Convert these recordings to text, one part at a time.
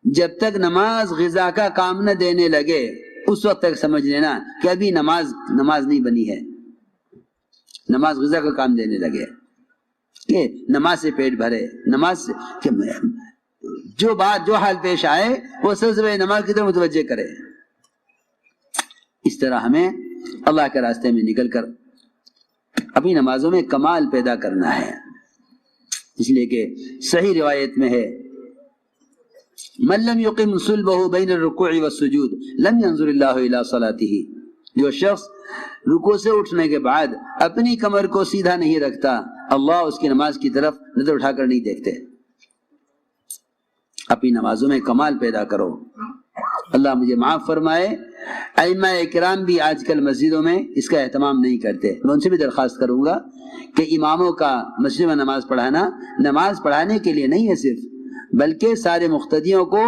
جب تک نماز غذا کا کام نہ دینے لگے اس وقت تک سمجھ لینا کہ ابھی نماز نہیں بنی ہے. نماز غذا کا کام دینے لگے کہ نماز سے پیٹ بھرے، نماز سے کہ جو بات جو حال پیش آئے وہ سب سے نماز کی طرف متوجہ کرے. اس طرح ہمیں اللہ کے راستے میں نکل کر اپنی نمازوں میں کمال پیدا کرنا ہے. اس لیے کہ صحیح روایت میں ہے من لم يقم صلبه بين الركوع والسجود لم ينظر الله الى صلاته. جو شخص رکوع سے اٹھنے کے بعد اپنی کمر کو سیدھا نہیں رکھتا اللہ اس کی نماز کی طرف نظر اٹھا کر نہیں دیکھتے. اپنی نمازوں میں کمال پیدا کرو. اللہ مجھے معاف فرمائے. ائمہ کرام بھی آج کل مسجدوں میں اس کا اہتمام نہیں کرتے. میں ان سے بھی درخواست کروں گا کہ اماموں کا مسجد میں نماز پڑھانا نماز پڑھانے کے لیے نہیں ہے صرف، بلکہ سارے مقتدیوں کو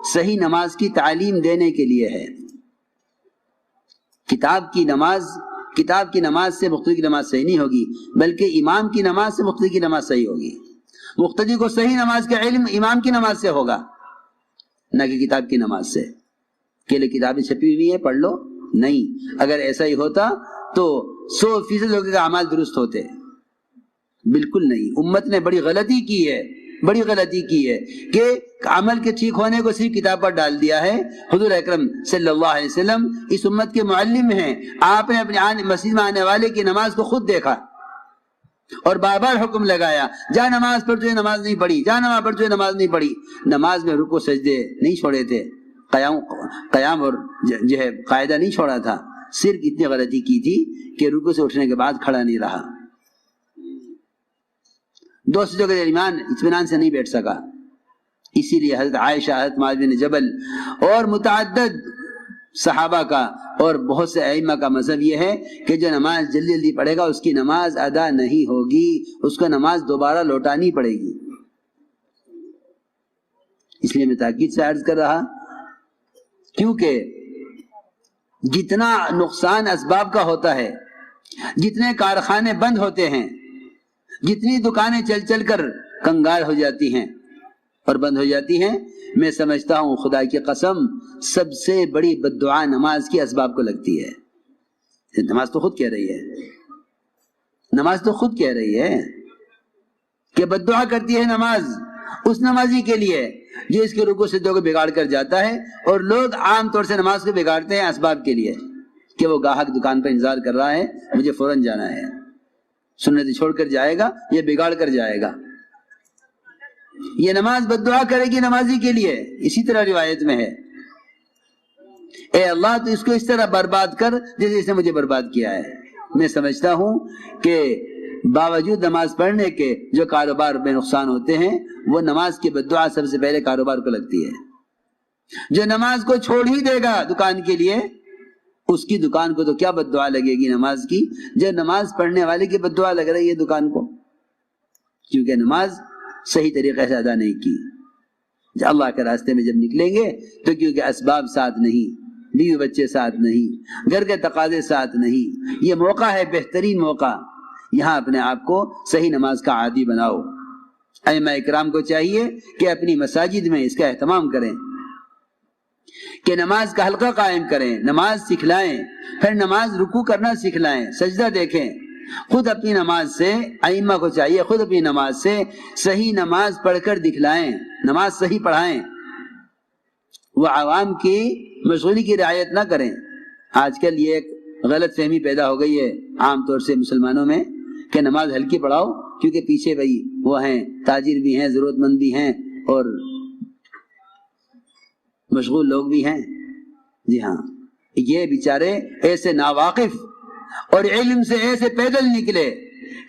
صحیح نماز کی تعلیم دینے کے لیے ہے. کتاب کی نماز سے مقتدی کی نماز صحیح نہیں ہوگی، بلکہ امام کی نماز سے مقتدی کی نماز صحیح ہوگی. مقتدی کو صحیح نماز کا علم امام کی نماز سے ہوگا، نہ کہ کتاب کی نماز سے. کہ لئے کتابیں چھپی ہوئی ہیں پڑھ لو، نہیں. اگر ایسا ہی ہوتا تو 100% لوگوں کے اعمال درست ہوتے. بالکل نہیں. امت نے بڑی غلطی کی ہے کہ عمل کے ٹھیک ہونے کو صرف کتاب پر ڈال دیا ہے. حضور اکرم صلی اللہ علیہ وسلم اس امت کے معلم ہیں. آپ نے اپنے مسجد میں آنے والے کی نماز کو خود دیکھا اور بار بار حکم لگایا جا نماز پڑھ، جو نماز نہیں پڑھی، جا نماز پڑھ، جو نماز نہیں پڑھی. نماز میں رکوع سجدے نہیں چھوڑے تھے، قیام اور جو ہے قاعدہ نہیں چھوڑا تھا. صرف اتنی غلطی کی تھی کہ رکوع سے اٹھنے کے بعد کھڑا نہیں رہا، دو سجدوں کے درمیان اطمینان سے نہیں بیٹھ سکا. اسی لیے حضرت عائشہ، حضرت معاذ بن جبل اور متعدد صحابہ کا اور بہت سے ائمہ کا مذہب یہ ہے کہ جو نماز جلدی جلدی پڑھے گا اس کی نماز ادا نہیں ہوگی، اس کو نماز دوبارہ لوٹانی پڑے گی. اس لیے میں تاکید سے عرض کر رہا، کیونکہ جتنا نقصان اسباب کا ہوتا ہے، جتنے کارخانے بند ہوتے ہیں، جتنی دکانیں چل چل کر کنگال ہو جاتی ہیں اور بند ہو جاتی ہیں، میں سمجھتا ہوں خدا کی قسم سب سے بڑی بددعا نماز کی اسباب کو لگتی ہے. نماز تو خود کہہ رہی ہے کہ بددعا کرتی ہے نماز اس نمازی کے لیے جو اس کے رکوع سجدوں کو بگاڑ کر جاتا ہے. اور لوگ عام طور سے نماز کو بگاڑتے ہیں اسباب کے لیے کہ وہ گاہک دکان پر انتظار کر رہا ہے، مجھے فوراً جانا ہے، سنت چھوڑ کر جائے گا، یہ بگاڑ کر جائے گا. یہ نماز بددعا کرے گی نمازی کے لیے. اسی طرح روایت میں ہے اے اللہ تو اس کو اس طرح برباد کر جیسے اس نے مجھے برباد کیا ہے. میں سمجھتا ہوں کہ باوجود نماز پڑھنے کے جو کاروبار بے نقصان ہوتے ہیں، وہ نماز کی بددعا سب سے پہلے کاروبار کو لگتی ہے. جو نماز کو چھوڑ ہی دے گا دکان کے لیے، اس کی دکان کو تو کیا بددعا لگے گی نماز کی، جو نماز پڑھنے والے کی بددعا لگ رہی ہے دکان کو، کیونکہ نماز صحیح طریقے سے ادا نہیں کی. جب اللہ کے راستے میں جب نکلیں گے تو کیونکہ اسباب ساتھ نہیں، بیوی بچے ساتھ نہیں، گھر کے تقاضے ساتھ نہیں، یہ موقع ہے بہترین موقع. یہاں اپنے آپ کو صحیح نماز کا عادی بناؤ. ائمہ اکرام کو چاہیے کہ اپنی مساجد میں اس کا اہتمام کریں، کہ نماز کا حلقہ قائم کریں، نماز سکھلائیں، پھر نماز رکوع کرنا سکھلائیں، سجدہ دیکھیں. خود اپنی نماز سے ائمہ کو چاہیے خود اپنی نماز سے صحیح نماز پڑھ کر دکھلائیں، نماز صحیح پڑھائیں. وہ عوام کی مشغولی کی رعایت نہ کریں. آج کل یہ ایک غلط فہمی پیدا ہو گئی ہے عام طور سے مسلمانوں میں کہ نماز ہلکی پڑھاؤ کیونکہ پیچھے بھائی وہ ہیں، تاجر بھی ہیں، ضرورت مند بھی ہیں اور مشغول لوگ بھی ہیں. جی ہاں، یہ بیچارے ایسے ناواقف اور علم سے ایسے پیدل نکلے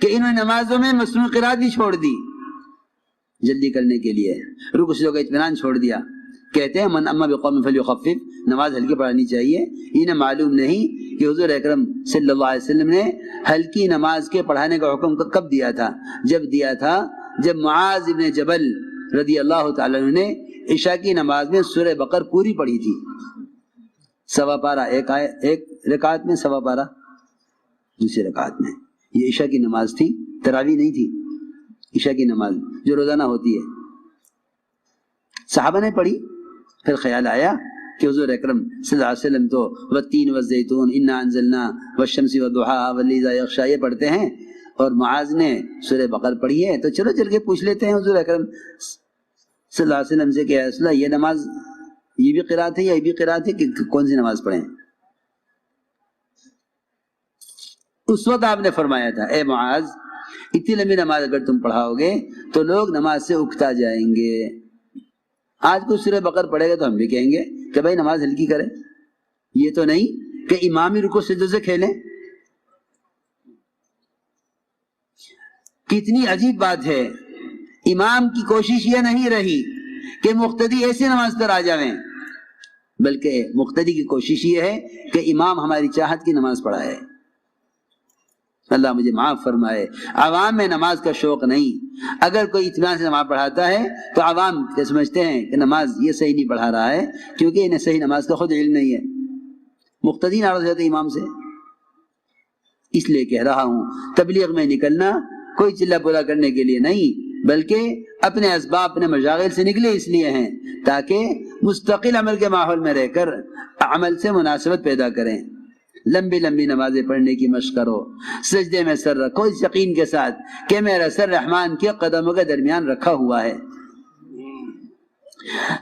کہ انہوں نے نمازوں میں مسنون قرات بھی چھوڑ دی جلدی کرنے کے لیے، رکوع سجدوں کا اطمینان چھوڑ دیا. کہتے ہیں من اما بقوم فلیخفف، نماز ہلکی پڑھانی چاہیے. انہیں معلوم نہیں کہ حضور اکرم صلی اللہ علیہ وسلم نے ہلکی نماز کے پڑھانے کا حکم کب دیا تھا؟ جب معاذ ابن جبل رضی اللہ تعالیٰ عنہ نے عشاء کی نماز میں سورہ بقر پوری پڑھی تھی، سوا پارہ ایک رکعت میں، سوا پارہ دوسری رکعت میں. یہ عشاء کی نماز تھی، تراویح نہیں تھی. عشاء کی نماز جو روزانہ ہوتی ہے صحابہ نے پڑھی پھر خیال آیا کہ حضور اکرم صلی اللہ علیہ وسلم تو والتین والزیتون انا انزلنا والشمس والضحیٰ واللیل اذا یغشی یہ پڑھتے ہیں، اور معاذ نے سورہ بقرہ پڑھی ہے، تو چلو چل کے پوچھ لیتے ہیں حضور اکرم صلی اللہ علیہ وسلم سے کہ یا رسول اللہ یہ نماز یہ بھی قرات ہے یا یہ بھی قرات ہے کہ کون سی نماز پڑھیں؟ اس وقت آپ نے فرمایا تھا اے معاذ اتنی لمبی نماز اگر تم پڑھاؤ گے تو لوگ نماز سے اکتا جائیں گے۔ آج کوئی سورہ بقرہ پڑھے گا تو ہم بھی کہیں گے کہ بھائی نماز ہلکی کریں، یہ تو نہیں کہ امامی رکوع سجدوں سے کھیلیں۔ کتنی عجیب بات ہے، امام کی کوشش یہ نہیں رہی کہ مقتدی ایسی نماز پر آ جائیں، بلکہ مقتدی کی کوشش یہ ہے کہ امام ہماری چاہت کی نماز پڑھائے۔ اللہ مجھے معاف فرمائے، عوام میں نماز کا شوق نہیں۔ اگر کوئی اطمینان سے نماز پڑھاتا ہے تو عوام یہ سمجھتے ہیں کہ نماز یہ صحیح نہیں پڑھا رہا ہے، کیونکہ انہیں صحیح نماز کا خود علم نہیں ہے۔ مقتدی ناراض ہو جاتے امام سے۔ اس لیے کہہ رہا ہوں تبلیغ میں نکلنا کوئی چلا پلا کرنے کے لیے نہیں، بلکہ اپنے اسباب اپنے مشاغل سے نکلے اس لیے ہیں تاکہ مستقل عمل کے ماحول میں رہ کر عمل سے مناسبت پیدا کریں۔ لمبی لمبی نمازیں پڑھنے کی مشق کرو، سجدے میں سر رکھو اس یقین کے ساتھ کہ میرا سر رحمان کے قدموں کے درمیان رکھا ہوا ہے۔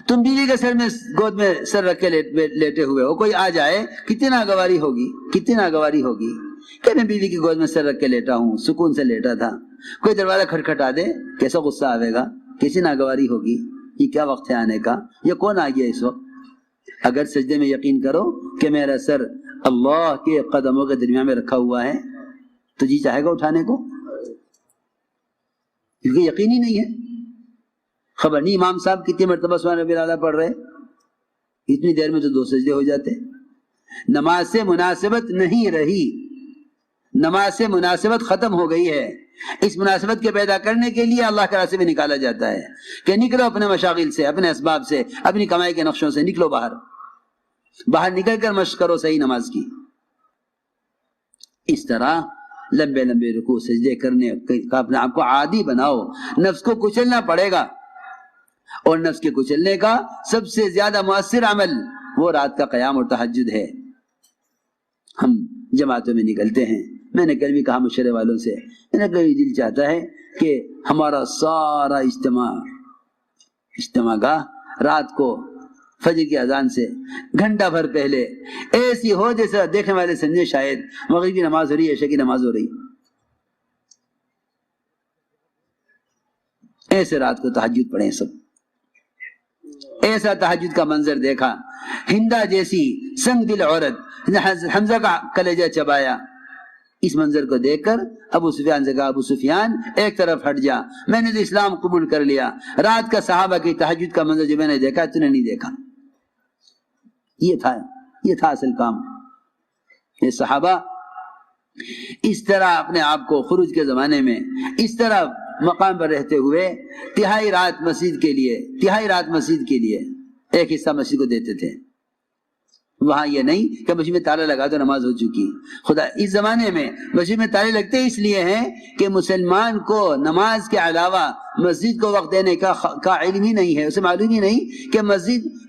تم بیوی کے سر میں گود میں سر رکھ کے لیٹے ہوئے ہو، کوئی آ جائے کتنی ناگواری ہوگی، کتنی ناگواری ہوگی کہ میں بیوی کی گود میں سر رکھ کے لیٹا ہوں، سکون سے لیٹا تھا۔ کوئی دروازہ کھٹکھٹا دے کیسا غصہ آئے گا، کیسی ناگواری ہوگی، یہ کیا وقت ہے آنے کا، یہ کون آ گیا اس وقت۔ اگر سجدے میں یقین کرو کہ میرا سر اللہ کے قدموں کے درمیان میں رکھا ہوا ہے تو جی چاہے گا اٹھانے کو، کیونکہ یقین ہی نہیں ہے۔ خبر نہیں امام صاحب کتنی مرتبہ سبحان ربی الاعلیٰ پڑھ رہے، اتنی دیر میں تو 2 سجدے ہو جاتے۔ نماز سے مناسبت نہیں رہی، نماز سے مناسبت ختم ہو گئی ہے۔ اس مناسبت کے پیدا کرنے کے لیے اللہ کے راستے میں نکالا جاتا ہے کہ نکلو اپنے مشاغل سے، اپنے اسباب سے، اپنی کمائی کے نقشوں سے نکلو باہر نکل کر مشق کرو صحیح نماز کی۔ اس طرح لمبے لمبے رکوع سجدے کرنے کا اپنے آپ کو عادی بناؤ۔ نفس کو کچلنا پڑے گا، اور نفس کے کچلنے کا سب سے زیادہ مؤثر عمل وہ رات کا قیام اور تہجد ہے۔ ہم جماعتوں میں نکلتے ہیں، میں نے کل بھی کہا مشورے والوں سے، میرا کبھی دل چاہتا ہے کہ ہمارا سارا اجتماع گاہ رات کو فجر کی اذان سے گھنٹہ بھر پہلے ایسی ہو جیسا دیکھنے والے سمجھے شاید مغرب کی نماز ہو رہی ہے، عشاء کی نماز ہو رہی، ایسے رات کو تہجد پڑھیں سب۔ ایسا تہجد کا منظر دیکھا، ہندا جیسی سنگ دل عورت حمزہ کا کلیجہ چبایا۔ اس منظر کو دیکھ کر ابو سفیان سے کہا ابو سفیان ایک طرف ہٹ جا، میں نے تو اسلام قبول کر لیا۔ رات کا صحابہ کی تہجد کا منظر جو میں نے دیکھا تو نے نہیں دیکھا۔ یہ تھا اصل کام۔ یہ صحابہ اس طرح اپنے آپ کو خروج کے زمانے میں اس طرح مقام پر رہتے ہوئے تہائی رات مسجد کے لیے ایک حصہ مسجد کو دیتے تھے۔ وہاں یہ نہیں کہ مسجد میں تالا لگا تو نماز ہو چکی۔ خدا اس زمانے میں مسجد میں تالے لگتے اس لیے ہیں کہ مسلمان کو نماز کے علاوہ مسجد کو وقت دینے کا علم ہی نہیں ہے، اسے معلوم ہی نہیں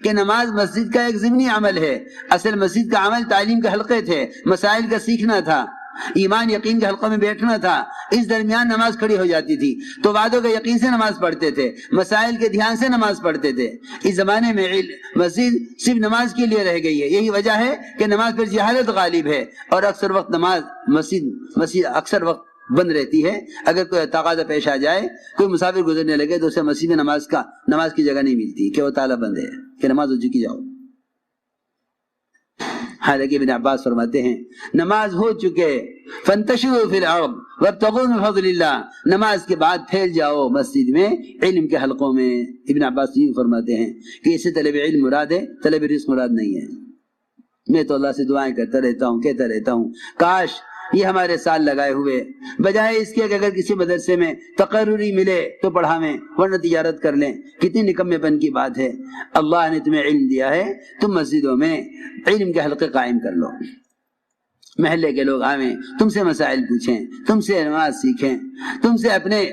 کہ نماز مسجد کا ایک ضمنی عمل ہے۔ اصل مسجد کا عمل تعلیم کے حلقے تھے، مسائل کا سیکھنا تھا، ایمان یقین کے حلقوں میں بیٹھنا تھا۔ اس درمیان نماز کھڑی ہو جاتی تھی تو وعدوں کے یقین سے نماز پڑھتے تھے، مسائل کے دھیان سے نماز پڑھتے تھے۔ اس زمانے میں مسجد صرف نماز کے لیے رہ گئی ہے، یہی وجہ ہے کہ نماز پر جہالت غالب ہے، اور اکثر وقت مسجد اکثر وقت بند رہتی ہے۔ اگر کوئی تقاضا پیش آ جائے، کوئی مسافر گزرنے لگے تو اسے مسجد میں نماز کی جگہ نہیں ملتی کہ وہ تالا بند ہے کہ نماز ہو چکی جاؤ۔ حالانکہ ابن عباس فرماتے ہیں نماز ہو چکے فانتشروا فی الارض وابتغوا من فضل اللہ، نماز کے بعد پھیل جاؤ مسجد میں علم کے حلقوں میں۔ ابن عباس یہ فرماتے ہیں کہ اسے طلب علم مراد ہے، طلب رزق مراد نہیں ہے۔ میں تو اللہ سے دعائیں کرتا رہتا ہوں، کہتا رہتا ہوں کاش یہ ہمارے سال لگائے ہوئے بجائے اس کے کہ اگر کسی مدرسے میں تقرری ملے تو پڑھاویں ورنہ تجارت کر لیں۔ کتنی نکمے پن کی بات ہے۔ اللہ نے تمہیں علم دیا ہے، تم مسجدوں میں علم کے حلقے قائم کر لو، محلے کے لوگ آویں، تم سے مسائل پوچھیں، تم سے نماز سیکھیں، تم سے اپنے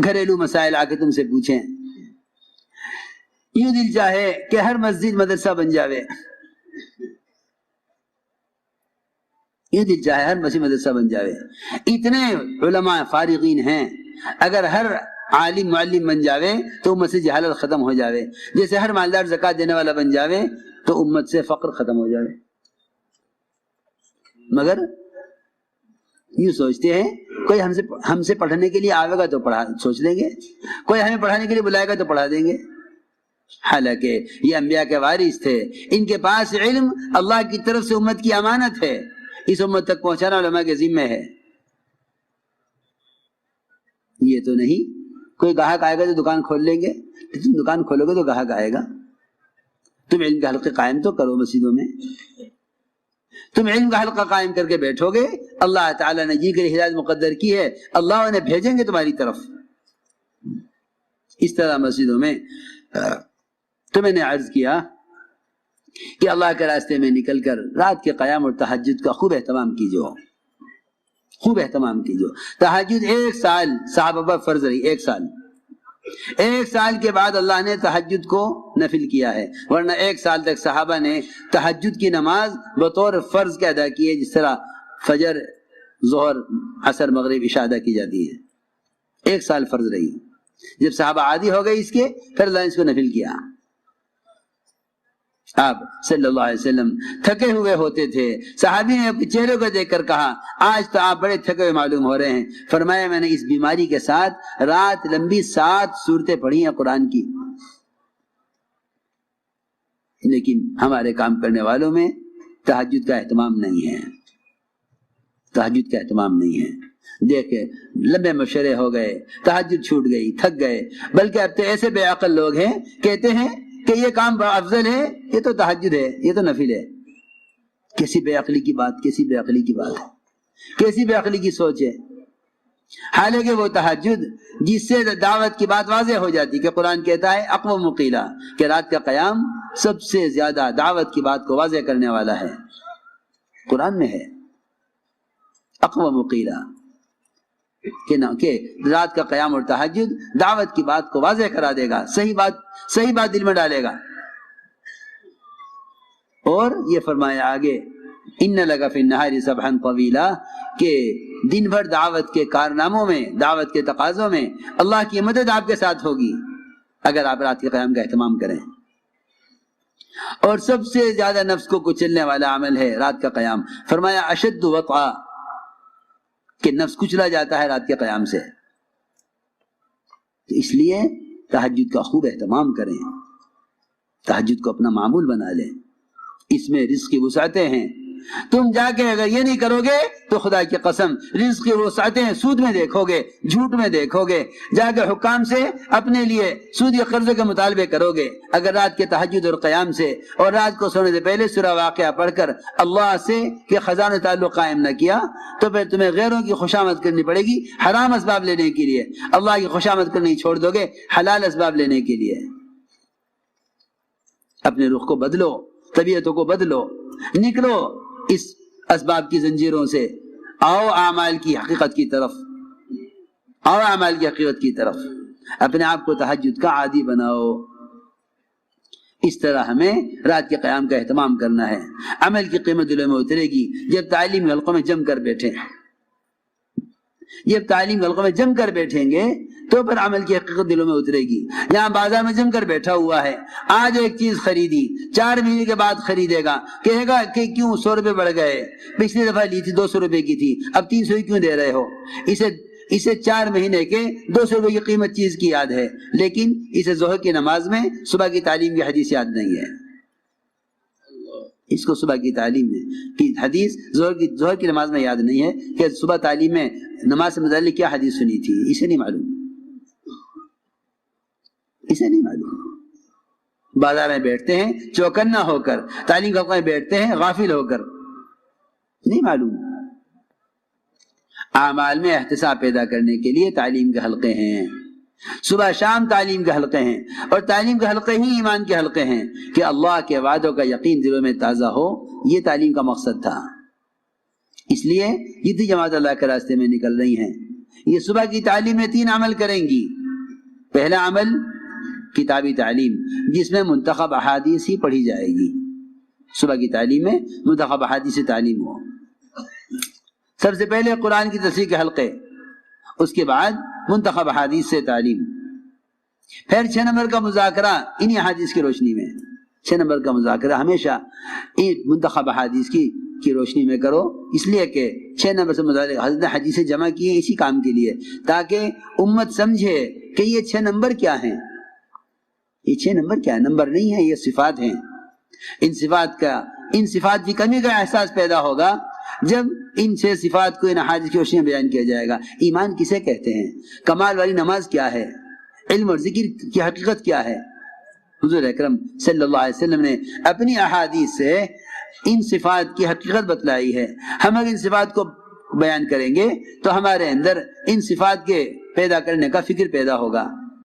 گھریلو مسائل آ کے تم سے پوچھیں۔ یوں دل چاہے کہ ہر مسجد مدرسہ بن جاوے، یہ دل چاہے ہر مسجد مدرسہ بن جاوے. اتنے علماء فارغین ہیں، اگر ہر عالم معلم بن جاوے تو امت سے جہالت ختم ہو جاوے. جیسے ہر مالدار زکات دینے والا بن جاوے تو امت سے فقر ختم ہو جاوے. مگر یوں سوچتے ہیں کوئی ہم سے پڑھنے کے لیے آئے گا تو سوچ لیں گے، کوئی ہمیں پڑھانے کے لیے بلائے گا تو پڑھا دیں گے. حالانکہ یہ انبیاء کے وارث تھے، ان کے پاس علم اللہ کی طرف سے امت کی امانت ہے، اس امت تک پہنچانا علماء کے ذمہ ہے. یہ تو نہیں کوئی گاہک آئے گا تو دکان کھول لیں گے. تم دکان کھولو گے تو گاہک آئے گا. تم علم کے حلقے قائم تو کرو مسجدوں میں. تم علم کا حلقہ قائم کر کے بیٹھو گے، اللہ تعالیٰ نے جن کے لیے ہدایت مقدر کی ہے اللہ انہیں بھیجیں گے تمہاری طرف. اس طرح مسجدوں میں تو میں نے عرض کیا کہ اللہ کے راستے میں نکل کر رات کے قیام اور تہجد کا خوب اہتمام کیجو، خوب اہتمام کیجو. تہجد 1 سال صحابہ پر فرض رہی، 1 سال کے بعد اللہ نے تہجد کو نفل کیا ہے، ورنہ 1 سال تک صحابہ نے تہجد کی نماز بطور فرض کے ادا کی ہے، جس طرح فجر، ظہر، عصر، مغرب، عشاء ادا کی جاتی ہے. 1 سال فرض رہی. جب صحابہ عادی ہو گئے اس کے، پھر اللہ نے اس کو نفل کیا. آپ صلی اللہ علیہ وسلم تھکے ہوئے ہوتے تھے. صحابی نے اپنے چہرے کو دیکھ کر کہا آج تو آپ بڑے تھکے ہوئے معلوم ہو رہے ہیں. فرمایا میں نے اس بیماری کے ساتھ رات لمبی 7 سورتیں پڑھی ہیں قرآن کی. لیکن ہمارے کام کرنے والوں میں تہجد کا اہتمام نہیں ہے، تہجد کا اہتمام نہیں ہے. دیکھے لمبے مشورے ہو گئے، تہجد چھوٹ گئی، تھک گئے. بلکہ اب تو ایسے بے عقل لوگ ہیں کہتے ہیں کہ یہ کام بڑا افضل ہے، یہ تو تہجد ہے، یہ تو نفل ہے. کیسی بے عقلی کی بات، کیسی بے عقلی کی بات ہے، کیسی بے عقلی کی سوچ ہے. حالانکہ وہ تہجد جس سے دعوت کی بات واضح ہو جاتی کہ قرآن کہتا ہے اقوم مقیلا، کہ رات کا قیام سب سے زیادہ دعوت کی بات کو واضح کرنے والا ہے. قرآن میں ہے اقوم مقیلا کہ رات کا قیام اور تہجد دعوت کی بات کو واضح کرا دے گا، صحیح بات دل میں ڈالے گا. اور یہ فرمایا آگے ان لک فی النہار سبحا طویلا، کہ دن بھر دعوت کے کارناموں میں، دعوت کے تقاضوں میں اللہ کی مدد آپ کے ساتھ ہوگی اگر آپ رات کے قیام کا اہتمام کریں. اور سب سے زیادہ نفس کو کچلنے والا عمل ہے رات کا قیام. فرمایا اشد وطئا، کہ نفس کچلا جاتا ہے رات کے قیام سے. تو اس لیے تہجد کا خوب اہتمام کریں، تہجد کو اپنا معمول بنا لیں. اس میں رزق کی وسعتیں ہیں. تم جا کے اگر یہ نہیں کرو گے تو خدا کی قسم رزق کی وسعتیں سود میں دیکھو گے، جھوٹ میں دیکھو گے. جا کے حکام سے اپنے لیے سود یا قرضے کے مطالبے کرو گے. اگر رات کے تہجد اور قیام سے اور رات کو سونے سے پہلے سورہ واقعہ پڑھ کر اللہ سے کہ خزانہ تعلق قائم نہ کیا تو پھر تمہیں غیروں کی خوشامد کرنی پڑے گی حرام اسباب لینے کے لیے. اللہ کی خوشامد کرنی چھوڑ دو گے حلال اسباب لینے کے لیے. اپنے رخ کو بدلو، طبیعتوں کو بدلو، نکلو اس اسباب کی زنجیروں سے، آؤ اعمال کی حقیقت کی طرف، آؤ اعمال کی حقیقت کی طرف. اپنے آپ کو تہجد کا عادی بناؤ. اس طرح ہمیں رات کے قیام کا اہتمام کرنا ہے. عمل کی قیمت دلوں میں اترے گی جب تعلیم حلقوں میں جم کر بیٹھیں. جب تعلیم حلقوں میں جم کر بیٹھیں گے تو پھر عمل کی حقیقت دلوں میں اترے گی. یہاں بازار میں جم کر بیٹھا ہوا ہے، آج ایک چیز خریدی، 4 مہینے کے بعد خریدے گا، کہے گا کہ کیوں 100 روپے بڑھ گئے، پچھلی دفعہ لی تھی 200 روپے کی تھی، اب 300 کیوں دے رہے ہو. اسے 4 مہینے کے 200 روپے کی قیمت چیز کی یاد ہے، لیکن اسے ظہر کی نماز میں صبح کی تعلیم کی حدیث یاد نہیں ہے. اس کو صبح کی تعلیم میں کی حدیث ظہر کی نماز میں یاد نہیں ہے کہ صبح تعلیم میں نماز سے متعلق کیا حدیث سنی تھی، اسے نہیں معلوم، اسے نہیں معلوم. بازار میں بیٹھتے ہیں چوکنا ہو کر، تعلیم کے حلقے میں بیٹھتے ہیں غافل ہو کر، نہیں معلوم. اعمال میں احتساب پیدا کرنے کے لیے تعلیم کے حلقے ہیں، صبح شام تعلیم کے حلقے ہیں، اور تعلیم کے حلقے ہی ایمان کے حلقے ہیں کہ اللہ کے وعدوں کا یقین دلوں میں تازہ ہو. یہ تعلیم کا مقصد تھا. اس لیے جتنی جماعت اللہ کے راستے میں نکل رہی ہیں یہ صبح کی تعلیم میں 3 عمل کریں گی. پہلا عمل کتابی تعلیم جس میں منتخب احادیث ہی پڑھی جائے گی. صبح کی تعلیم میں منتخب احادیث تعلیم ہو. سب سے پہلے قرآن کی تفسیر کے حلقے، اس کے بعد منتخب احادیث سے تعلیم. پھر 6 نمبر کا مذاکرہ انہی احادیث کی روشنی میں. 6 نمبر کا مذاکرہ ہمیشہ ان منتخب احادیث کی روشنی میں کرو، اس لیے کہ 6 نمبر سے مذاکرہ حضرت نے حدیثیں جمع کی ہیں اسی کام کے لیے، تاکہ امت سمجھے کہ یہ 6 نمبر کیا ہیں. یہ 6 نمبر کیا ہے؟ نمبر نہیں ہے، یہ صفات ہیں. ان صفات کی کمی کا احساس پیدا ہوگا جب ان 6 صفات کو ان احادیث کی روشنی میں بیان کیا جائے گا. ایمان کسے کہتے ہیں؟ کمال والی نماز کیا ہے؟ علم اور ذکر کی حقیقت کیا ہے؟ حضور اکرم صلی اللہ علیہ وسلم نے اپنی احادیث سے ان صفات کی حقیقت بتلائی ہے. ہم اگر ان صفات کو بیان کریں گے تو ہمارے اندر ان صفات کے پیدا کرنے کا فکر پیدا ہوگا.